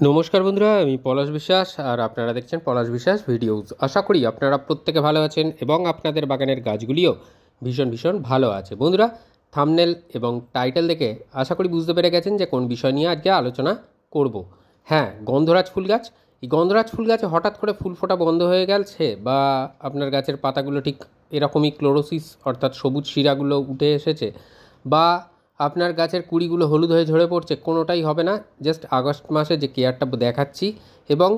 নমস্কার বন্ধুরা, আমি পলাশ বিশ্বাস আর আপনারা দেখছেন পলাশ বিশ্বাস ভিডিওস। আশা করি আপনারা প্রত্যেকে ভালো আছেন এবং আপনাদের বাগানের গাছগুলিও ভীষণ ভীষণ ভালো আছে। বন্ধুরা, থাম্বনেল এবং টাইটেল দেখে আশা করি বুঝতে পেরে গেছেন যে কোন বিষয় নিয়ে আজকে আলোচনা করব। হ্যাঁ, গন্ধরাজ ফুল গাছ। এই গন্ধরাজ ফুল গাছে হঠাৎ করে ফুল ফোটা বন্ধ হয়ে গেছে বা আপনার গাছের পাতাগুলো ঠিক এরকমই ক্লোরোসিস অর্থাৎ সবুজ শিরাগুলো উঠে এসেছে বা আপনার গাছের কুড়িগুলো হলুদ হয়ে ঝরে পড়ছে, কোনোটাই হবে না। জাস্ট আগস্ট মাসে যে কেয়ারটা দেখাচ্ছি এবং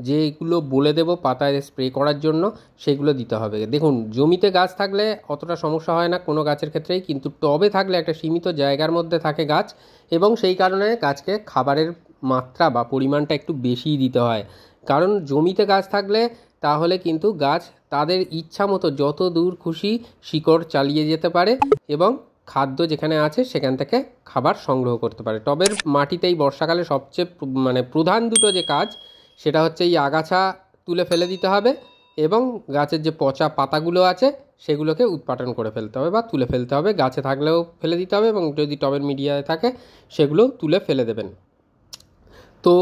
যেগুলো বলে দেব পাতায় স্প্রে করার জন্য সেগুলো দিতে হবে। দেখুন, জমিতে গাছ থাকলে অতটা সমস্যা হয় না কোনো গাছের ক্ষেত্রেই, কিন্তু টবে থাকলে একটা সীমিত জায়গার মধ্যে থাকে গাছ এবং সেই কারণে গাছকে খাবারের মাত্রা বা পরিমাণটা একটু বেশিই দিতে হয়। কারণ জমিতে গাছ থাকলে তাহলে কিন্তু গাছ তাদের ইচ্ছা মতো যত দূর খুশি শিকড় চালিয়ে যেতে পারে এবং খাদ্য যেখানে আছে সেখান থেকে খাবার সংগ্রহ করতে পারে। টবের মাটিতেই বর্ষাকালে সবচেয়ে প্রধান দুটো যে কাজ, সেটা হচ্ছে এই আগাছা তুলে ফেলে দিতে হবে এবং গাছের যে পচা পাতাগুলো আছে সেগুলোকে উৎপাটন করে ফেলতে হবে বা তুলে ফেলতে হবে। গাছে থাকলেও ফেলে দিতে হবে এবং যদি টবের মিডিয়ায় থাকে সেগুলো তুলে ফেলে দেবেন। তো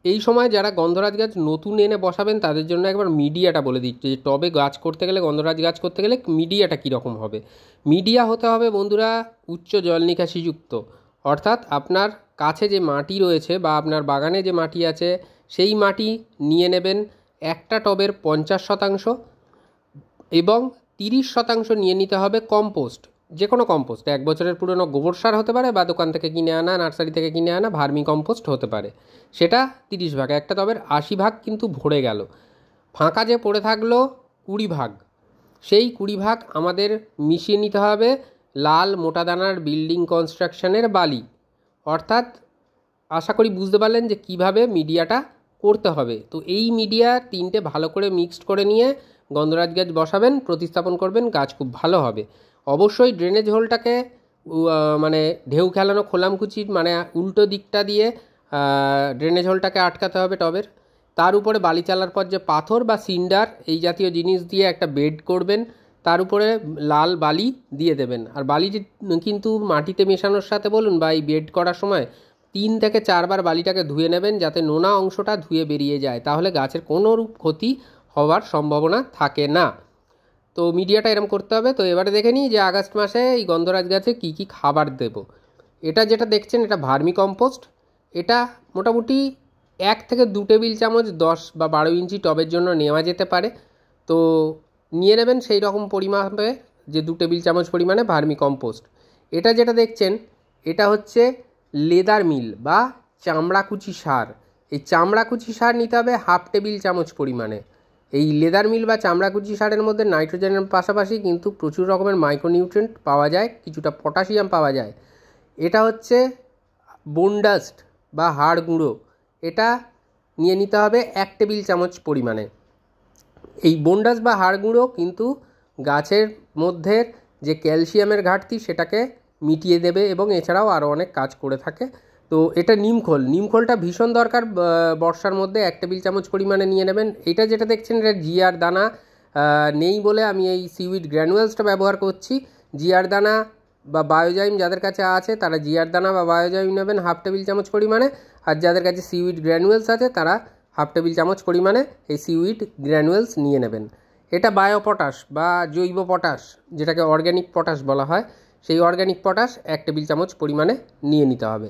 এই সময় যারা গন্ধরাজ গাছ নতুন এনে বসাবেন তাদের জন্য একবার মিডিয়াটা বলে দিচ্ছি যে টবে গাছ করতে গেলে, গন্ধরাজ গাছ করতে গেলে মিডিয়াটা কীরকম হবে। মিডিয়া হতে হবে বন্ধুরা উচ্চ জল নিকাশিযুক্ত, অর্থাৎ আপনার কাছে যে মাটি রয়েছে বা আপনার বাগানে যে মাটি আছে সেই মাটি নিয়ে নেবেন একটা টবের 50% এবং 30% নিয়ে নিতে হবে কম্পোস্ট। যে কোনো কম্পোস্ট, 1 বছরের পুরনো গোবর সার হতে পারে বা দোকান থেকে কিনে আনা, নার্সারি থেকে কিনে আনা ভার্মি কম্পোস্ট হতে পারে। সেটা 30 ভাগ, একটা টবের 80 ভাগ কিন্তু ভরে গেল। ফাঁকা যে পড়ে থাকলো 20 ভাগ, সেই 20 ভাগ আমাদের মিশিয়ে নিতে হবে লাল মোটা দানার বিল্ডিং কনস্ট্রাকশনের বালি। অর্থাৎ আশা করি বুঝতে পারলেন যে কিভাবে মিডিয়াটা করতে হবে। তো এই মিডিয়া 3টে ভালো করে মিক্সড করে নিয়ে গন্ধরাজ গাছ বসাবেন, প্রতিস্থাপন করবেন, গাছ খুব ভালো হবে। অবশ্যই ড্রেনেজ হোলটাকে মানে ঢেউ খেলানো খোলামকুচির মানে উল্টো দিকটা দিয়ে ড্রেনেজ হোলটাকে আটকাতে হবে টবের। তার উপরে বালি চালার পর যে পাথর বা সিন্ডার এই জাতীয় জিনিস দিয়ে একটা বেড করবেন, তার উপরে লাল বালি দিয়ে দেবেন। আর বালি কিন্তু মাটিতে মেশানোর সাথে বলুন বা এই বেড করার সময় 3 থেকে 4 বার বালিটাকে ধুয়ে নেবেন যাতে নোনা অংশটা ধুয়ে বেরিয়ে যায়, তাহলে গাছের কোনোরূপ ক্ষতি হওয়ার সম্ভাবনা থাকে না। তো মিডিয়াটা এরকম করতে হবে। তো এবারে দেখে নিই যে আগস্ট মাসে এই গন্ধরাজ গাছে কী কী খাবার দেব। এটা যেটা দেখছেন এটা ভার্মি কম্পোস্ট। এটা মোটামুটি 1 থেকে 2 টেবিল চামচ 10 বা 12 ইঞ্চি টবের জন্য নেওয়া যেতে পারে। তো নিয়ে নেবেন সেই রকম পরিমাপে, যে 2 টেবিল চামচ পরিমাণে ভার্মি কম্পোস্ট। এটা যেটা দেখছেন এটা হচ্ছে লেদার মিল বা চামড়াকুচি সার। এই চামড়াকুচি সার নিতে হবে 1/2 টেবিল চামচ পরিমাণে। এই লেদার মিল বা চামড়াকুচি সারের মধ্যে নাইট্রোজেনের পাশাপাশি কিন্তু প্রচুর রকমের মাইক্রোনিউট্রিয়েন্ট পাওয়া যায়, কিছুটা পটাশিয়াম পাওয়া যায়। এটা হচ্ছে বোনডাস্ট বা হাড় গুঁড়ো, এটা নিয়ে নিতে হবে 1 টেবিল চামচ পরিমাণে। এই বোনডাস্ট বা হাড় গুঁড়ো কিন্তু গাছের মধ্যে যে ক্যালসিয়ামের ঘাটতি সেটাকে মিটিয়ে দেবে এবং এছাড়াও আরও অনেক কাজ করে থাকে। তো এটা নিমখোলটা ভীষণ দরকার বর্ষার মধ্যে, 1 টেবিল চামচ পরিমাণে নিয়ে নেবেন। এটা যেটা দেখছেন এটা জিআর দানা নেই বলে আমি এই সিউইড গ্র্যানুয়েলসটা ব্যবহার করছি। জিআর দানা বা বায়োজাইম যাদের কাছে আছে তারা জিআর দানা বা বায়োজাইম নেবেন 1/2 টেবিল চামচ পরিমাণে, আর যাদের কাছে সিউইড গ্র্যানুয়েলস আছে তারা 1/2 টেবিল চামচ পরিমাণে এই সিউইড গ্র্যানুয়েলস নিয়ে নেবেন। এটা বায়ো পটাশ বা জৈব পটাশ, যেটাকে অর্গ্যানিক পটাশ বলা হয়, সেই অর্গ্যানিক পটাশ 1 টেবিল চামচ পরিমাণে নিয়ে নিতে হবে।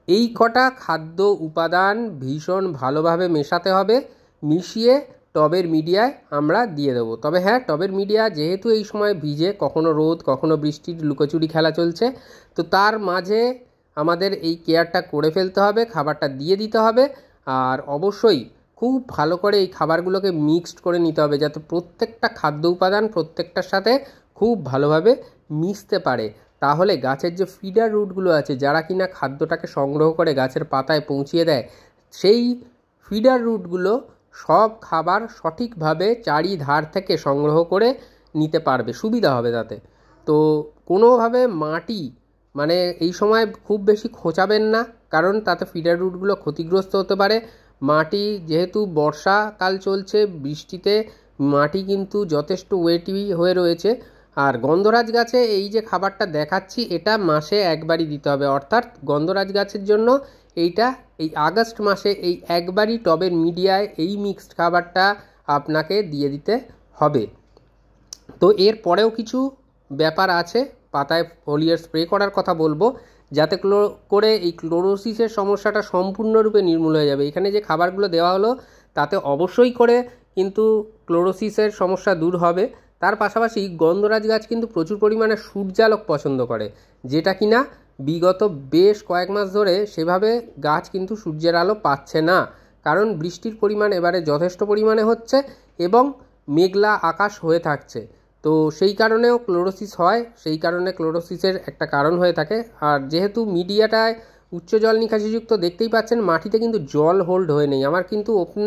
এই কটা খাদ্য উপাদান ভীষণ ভালোভাবে মেশাতে হবে, মিশিয়ে টবের মিডিয়ায় আমরা দিয়ে দেবো। তবে হ্যাঁ, টবের মিডিয়া যেহেতু এই সময় ভিজে, কখনো রোদ কখনো বৃষ্টির লুকোচুরি খেলা চলছে, তো তার মাঝে আমাদের এই কেয়ারটা করে ফেলতে হবে, খাবারটা দিয়ে দিতে হবে। আর অবশ্যই খুব ভালো করে এই খাবারগুলোকে মিক্সড করে নিতে হবে যাতে প্রত্যেকটা খাদ্য উপাদান প্রত্যেকটার সাথে খুব ভালোভাবে মিশতে পারে। তাহলে গাছের যে ফিডার রুটগুলো আছে যারা কিনা খাদ্যটাকে সংগ্রহ করে গাছের পাতায় পৌঁছিয়ে দেয়, সেই ফিডার রুটগুলো সব খাবার সঠিকভাবে চারিধার থেকে সংগ্রহ করে নিতে পারবে, সুবিধা হবে তাতে। তো কোনোভাবে মাটি মানে এই সময় খুব বেশি খোঁচাবেন না, কারণ তাতে ফিডার রুটগুলো ক্ষতিগ্রস্ত হতে পারে। মাটি যেহেতু বর্ষাকাল চলছে, বৃষ্টিতে মাটি কিন্তু যথেষ্ট ওয়েটি হয়ে রয়েছে। আর গন্ধরাজ গাছে এই যে খাবারটা দেখাচ্ছি এটা মাসে একবারই দিতে হবে, অর্থাৎ গন্ধরাজ গাছের জন্য এইটা এই আগস্ট মাসে এই একবারই টবের মিডিয়ায় এই মিক্সড খাবারটা আপনাকে দিয়ে দিতে হবে। তো এর পরেও কিছু ব্যাপার আছে, পাতায় ফোলিয়ার স্প্রে করার কথা বলবো, যাতে করে এই ক্লোরোসিসের সমস্যাটা সম্পূর্ণরূপে নির্মূল হয়ে যাবে। এখানে যে খাবারগুলো দেওয়া হলো তাতে অবশ্যই করে কিন্তু ক্লোরোসিসের সমস্যা দূর হবে। তার পাশাপাশি গন্ধরাজ গাছ কিন্তু প্রচুর পরিমাণে সূর্যালোক পছন্দ করে, যেটা কিনা বিগত বেশ কয়েক মাস ধরে সেভাবে গাছ কিন্তু সূর্যের আলো পাচ্ছে না, কারণ বৃষ্টির পরিমাণ এবারে যথেষ্ট পরিমাণে হচ্ছে এবং মেঘলা আকাশ হয়ে থাকছে। তো সেই কারণেও ক্লোরোসিস হয়, সেই কারণে ক্লোরোসিসের একটা কারণ হয়ে থাকে। আর যেহেতু মিডিয়াটায় উচ্চ জল নিকাশিযুক্ত, দেখতেই পাচ্ছেন মাটিতে কিন্তু জল হোল্ড হয়ে নেই। আমার কিন্তু ওপেন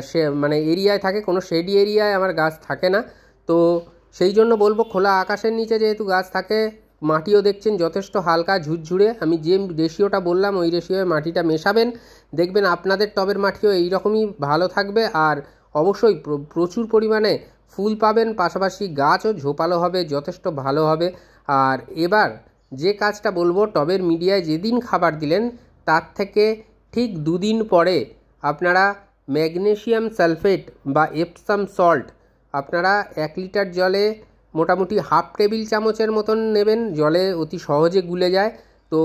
সে মানে এরিয়ায় থাকে, কোনো শেডি এরিয়ায় আমার গাছ থাকে না। তো সেই জন্য বলবো, খোলা আকাশের নিচে যেহেতু গাছ থাকে, মাটিও দেখছেন যথেষ্ট হালকা ঝুরঝুরে, আমি যে রেশিওটা বললাম ওই রেশিওয়ে মাটিটা মেশাবেন, দেখবেন আপনাদের টবের মাটিও এইরকমই ভালো থাকবে। আর অবশ্যই প্রচুর পরিমাণে ফুল পাবেন, পাশাপাশি গাছও ঝোপালো হবে, যথেষ্ট ভালো হবে। আর এবার যে কাজটা বলবো, টবের মিডিয়ায় যেদিন খাবার দিলেন তার থেকে ঠিক 2 দিন পরে আপনারা ম্যাগনেসিয়াম সালফেট বা এপসাম সল্ট আপনারা 1 লিটার জলে মোটামুটি হাফ টেবিল চামচের মতন নেবেন, জলে অতি সহজে গুলে যায়। তো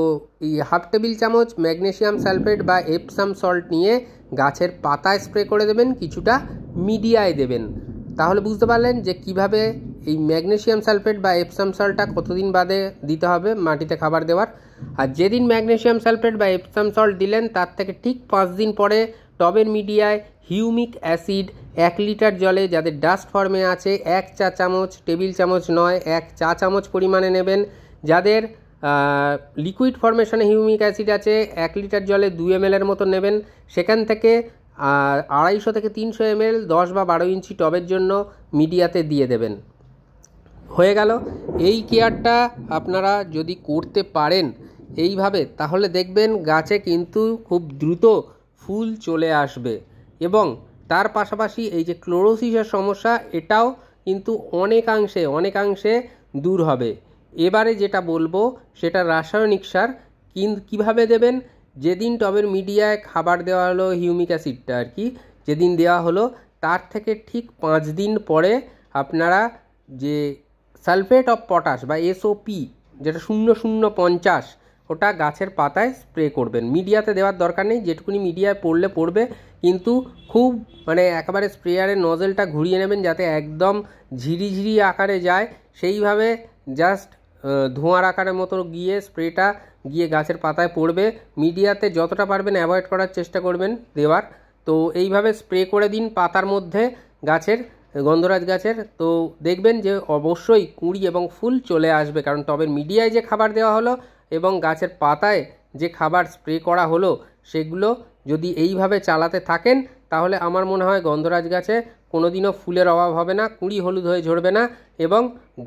এই হাফ টেবিল চামচ ম্যাগনেসিয়াম সালফেট বা এপসাম সল্ট নিয়ে গাছের পাতায় স্প্রে করে দেবেন, কিছুটা মিডিয়ায় দেবেন। তাহলে বুঝতে পারলেন যে কিভাবে এই ম্যাগনেসিয়াম সালফেট বা এপসাম সল্টটা কতদিন বাদে দিতে হবে মাটিতে খাবার দেওয়ার। আর যেদিন ম্যাগনেসিয়াম সালফেট বা এপসাম সল্ট দিলেন তার থেকে ঠিক 5 দিন পরে টবের মিডিয়ায় হিউমিক অ্যাসিড 1 লিটার জলে, যাদের ডাস্ট ফর্মে আছে, 1 চা চামচ, টেবিল চামচ নয় 1 চা চামচ পরিমাণে নেবেন। যাদের লিকুইড ফর্মেশনে হিউমিক অ্যাসিড আছে 1 লিটার জলে 2 ml এর মতো নেবেন। সেখান থেকে 250 থেকে 300 ml 10 বা 12 ইঞ্চি টবের জন্য মিডিয়াতে দিয়ে দেবেন। হয়ে গেল। এই কেয়ারটা আপনারা যদি করতে পারেন এইভাবে, তাহলে দেখবেন গাছে কিন্তু খুব দ্রুত ফুল চলে আসবে এবং তার পাশাপাশি এই যে ক্লোরোসিসের সমস্যা, এটাও কিন্তু অনেকাংশে দূর হবে। এবারে যেটা বলবো সেটা রাসায়নিক সার কীভাবে দেবেন। যেদিন টবের মিডিয়ায় খাবার দেওয়া হলো হিউমিক অ্যাসিডটা আর কি, যেদিন দেওয়া হলো তার থেকে ঠিক 5 দিন পরে আপনারা যে সালফেট অফ পটাশ বা SOP, যেটা 0050, ওটা গাছের পাতায় স্প্রে করবেন। মিডিয়াতে দেওয়ার দরকার নেই, যেটুকুনি মিডিয়ায় পড়বে, কিন্তু খুব মানে একেবারে স্প্রেয়ারের নজেলটা ঘুরিয়ে নেবেন যাতে একদম ঝিরিঝিরি আকারে যায়, সেইভাবে জাস্ট ধোঁয়ার আকারের মতো গিয়ে স্প্রেটা গিয়ে গাছের পাতায় পড়বে। মিডিয়াতে যতটা পারবেন অ্যাভয়েড করার চেষ্টা করবেন দেওয়ার। তো এইভাবে স্প্রে করে দিন পাতার মধ্যে গাছের, গন্ধরাজ গাছের। তো দেখবেন যে অবশ্যই কুঁড়ি এবং ফুল চলে আসবে, কারণ টবের মিডিয়ায় যে খাবার দেওয়া হলো এবং গাছের পাতায় যে খাবার স্প্রে করা হলো, সেগুলো যদি এইভাবে চালাতে থাকেন তাহলে আমার মনে হয় গন্ধরাজ গাছে কোনোদিনও ফুলের অভাব হবে না, কুঁড়ি হলুদ হয়ে ঝরবে না এবং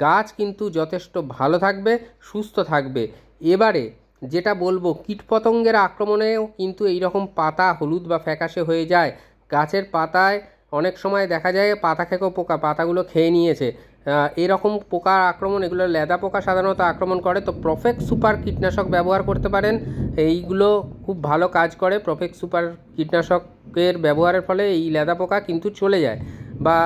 গাছ কিন্তু যথেষ্ট ভালো থাকবে, সুস্থ থাকবে। এবারে যেটা বলবো, কীটপতঙ্গের আক্রমণেও কিন্তু এইরকম পাতা হলুদ বা ফ্যাকাশে হয়ে যায়। গাছের পাতায় অনেক সময় দেখা যায় পাতা খেকো পোকা পাতাগুলো খেয়ে নিয়েছে, এরকম পোকার আক্রমণ, এগুলো লেদা পোকা সাধারণত আক্রমণ করে। তো প্রফেক্ট সুপার কীটনাশক ব্যবহার করতে পারেন, এইগুলো খুব ভালো কাজ করে। প্রফেক্ট সুপার কীটনাশকের ব্যবহারের ফলে এই লেদা পোকা কিন্তু চলে যায় বা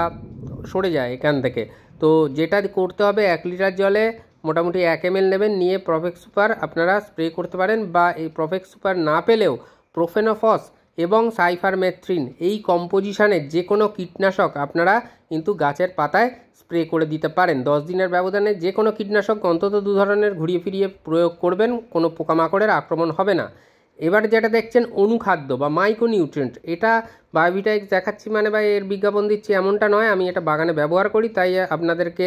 সরে যায় এখান থেকে। তো যেটা করতে হবে, 1 লিটার জলে মোটামুটি 1 ml নেবেন, নিয়ে প্রফেক্ট সুপার আপনারা স্প্রে করতে পারেন, বা এই প্রফেক্ট সুপার না পেলেও প্রোফেনোফস এবং সাইফারমেথ্রিন এই কম্পোজিশনের যে কোনো কীটনাশক আপনারা কিন্তু গাছের পাতায় স্প্রে করে দিতে পারেন। 10 দিনের ব্যবধানে যে কোনো কীটনাশক অন্তত 2 ধরনের ঘুরিয়ে ফিরিয়ে প্রয়োগ করবেন, কোনো পোকামাকড়ের আক্রমণ হবে না। এবার যেটা দেখছেন অনুখাদ্য বা মাইক্রোনিউট্রিয়েন্ট, এটা বায়োভিটা-এক্স দেখাচ্ছি মানে বা এর বিজ্ঞাপন দিচ্ছি এমনটা নয়, আমি এটা বাগানে ব্যবহার করি তাই আপনাদেরকে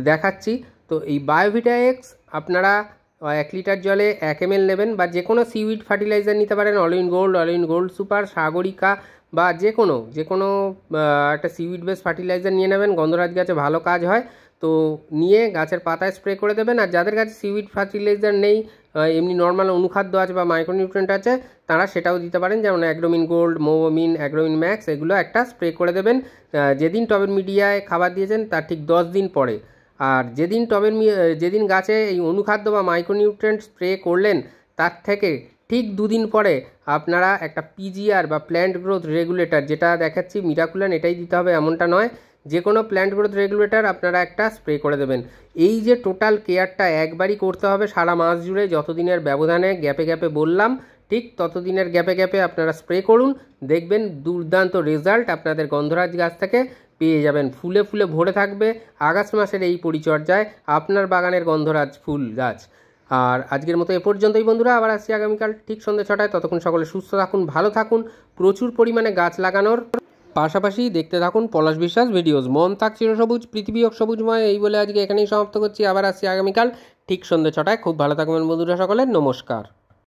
দেখাচ্ছি। তো এই বায়োভিটা-এক্স আপনারা 1 লিটার জলে 1 ml নেবেন, বা যে কোনো সিউইড ফার্টিলাইজার নিতে পারেন, all in gold super, Sagarika বা যে কোনো একটা সিউইড বেস ফার্টিলাইজার নিয়ে নেবেন। গন্ধরাজ গাছে ভালো কাজ হয়। তো নিয়ে গাছের পাতায় স্প্রে করে দেবেন। আর যাদের কাছে সিউইড ফার্টিলাইজার নেই, এমনি নর্মাল অনুখাদ্য আছে বা মাইক্রোনিউট্রিয়েন্ট আছে, তারা সেটাও দিতে পারেন, যেমন অ্যাগ্রোমিন গোল্ড, মোবোমিন, অ্যাগ্রোমিন ম্যাক্স, এগুলো একটা স্প্রে করে দেবেন যেদিন টবের মিডিয়ায় খাবার দিয়েছেন তার ঠিক 10 দিন পরে। আর যেদিন গাছে এই অনুখাদ্য বা মাইক্রোনিউট্রিয়েন্ট স্প্রে করলেন তার থেকে ঠিক দুদিন পরে আপনারা একটা পিজিআর বা প্ল্যান্ট গ্রোথ রেগুলেটর, যেটা দেখাচ্ছি মিরাকুলান এটাই দিতে হবে এমনটা নয়, যে কোনো প্ল্যান্ট গ্রোথ রেগুলেটর আপনারা একটা স্প্রে করে দেবেন। এই যে টোটাল কেয়ারটা একবারই করতে হবে সারা মাস জুড়ে, যতদিনের ব্যবধানে গ্যাপে গ্যাপে বললাম ঠিক ততদিনের গ্যাপে গ্যাপে আপনারা স্প্রে করুন, দেখবেন দুর্দান্ত রেজাল্ট আপনাদের গন্ধরাজ গাছ থেকে পেয়ে যাবেন। ফুলে ফুলে ভরে থাকবে আগস্ট মাসের এই পরিচর্যায় আপনার বাগানের গন্ধরাজ ফুল গাছ। আর আজকের মতো এ পর্যন্তই বন্ধুরা, আবার আসছি আগামীকাল ঠিক সন্ধ্যে 6টায়। ততক্ষণ সকলে সুস্থ থাকুন, ভালো থাকুন, প্রচুর পরিমাণে গাছ লাগানোর পাশাপাশি দেখতে থাকুন পলাশ বিশ্বাস ভিডিওস। মন থাক চিরসবুজ, পৃথিবী হোক সবুজময়, এই বলে আজকে এখানেই সমাপ্ত করছি। আবার আসছি আগামীকাল ঠিক সন্ধ্যে 6টায়। খুব ভালো থাকবেন বন্ধুরা সকলে, নমস্কার।